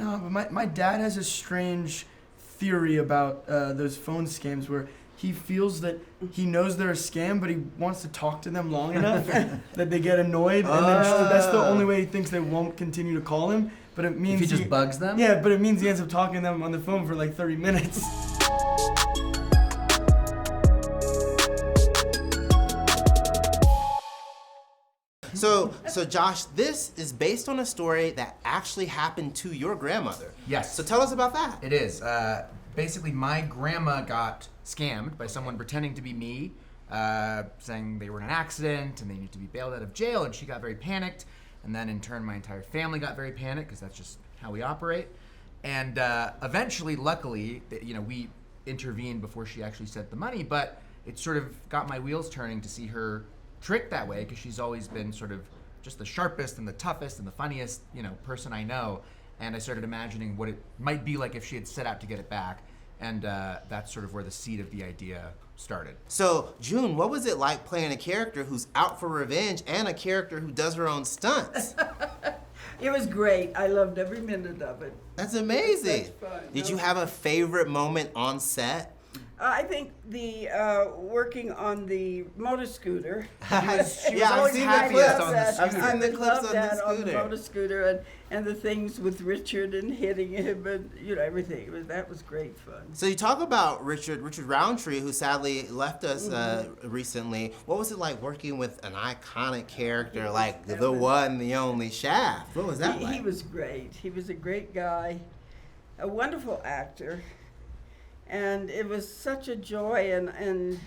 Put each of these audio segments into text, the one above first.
No, but my dad has a strange theory about those phone scams where he feels that he knows they're a scam, but he wants to talk to them long enough that they get annoyed, and then that's the only way he thinks they won't continue to call him. But it means if he just bugs them? Yeah, but it means he ends up talking to them on the phone for like 30 minutes. So Josh, this is based on a story that actually happened to your grandmother. Yes. So tell us about that. It is. Basically, my grandma got scammed by someone pretending to be me, saying they were in an accident and they need to be bailed out of jail, and she got very panicked. And then in turn, my entire family got very panicked because that's just how we operate. And eventually, luckily, we intervened before she actually sent the money, but it sort of got my wheels turning to see her tricked that way, because she's always been sort of just the sharpest and the toughest and the funniest, person I know. And I started imagining what it might be like if she had set out to get it back. And that's sort of where the seed of the idea started. So, June, what was it like playing a character who's out for revenge and a character who does her own stunts? It was great. I loved every minute of it. That's amazing. That's fun. Did you have a favorite moment on set? I think the working on the motor scooter. I've seen the clips on the scooter. I've seen the clips on the scooter. On the motor scooter and the things with Richard and hitting him and everything. That was great fun. So you talk about Richard Roundtree, who sadly left us recently. What was it like working with an iconic character like the one, the only Shaft? What was that like? He was great. He was a great guy, a wonderful actor. And it was such a joy, and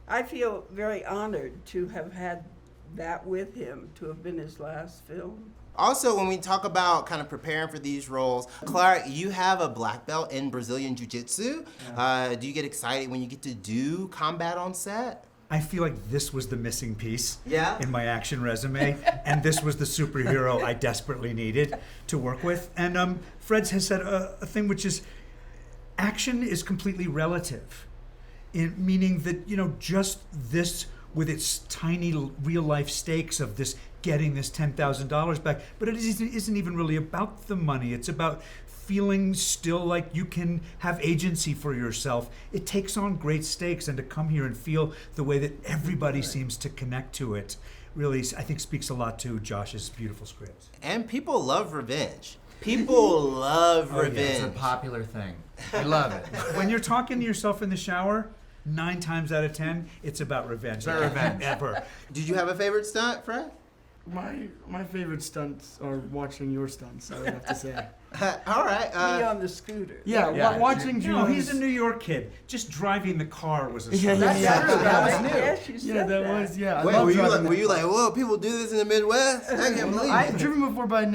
I feel very honored to have had that with him, to have been his last film. Also, when we talk about kind of preparing for these roles, Clark, you have a black belt in Brazilian Jiu-Jitsu. Yeah. Do you get excited when you get to do combat on set? I feel like this was the missing piece in my action resume, and this was the superhero I desperately needed to work with. And Fred has said a thing which is, action is completely relative, meaning that, just this with its tiny real-life stakes of this getting this $10,000 back, but it isn't even really about the money. It's about feeling still like you can have agency for yourself. It takes on great stakes, and to come here and feel the way that everybody seems to connect to it really, I think, speaks a lot to Josh's beautiful script. And people love revenge. People love revenge. Yeah, it's a popular thing. We love it. When you're talking to yourself in the shower, 9 times out of 10, it's about revenge. It's about revenge. Ever. Did you have a favorite stunt, Fred? My favorite stunts are watching your stunts, I would have to say. All right. Me on the scooter. Yeah, watching June. No, he's a New York kid. Just driving the car was a stunt. That was new. Yes, you said that was, yeah. I Wait, love were you like, whoa, people do this in the Midwest? I can't believe it. I've driven before, but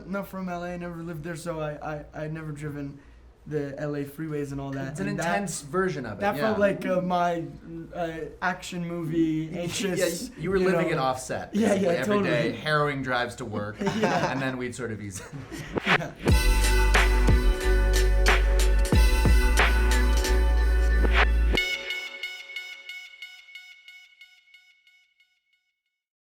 not from LA, I never lived there, so I never driven the LA freeways and all that. It's an intense version of it. That felt like my action movie, anxious. You were living it offset. Yeah, every totally. day, harrowing drives to work, and then we'd sort of ease.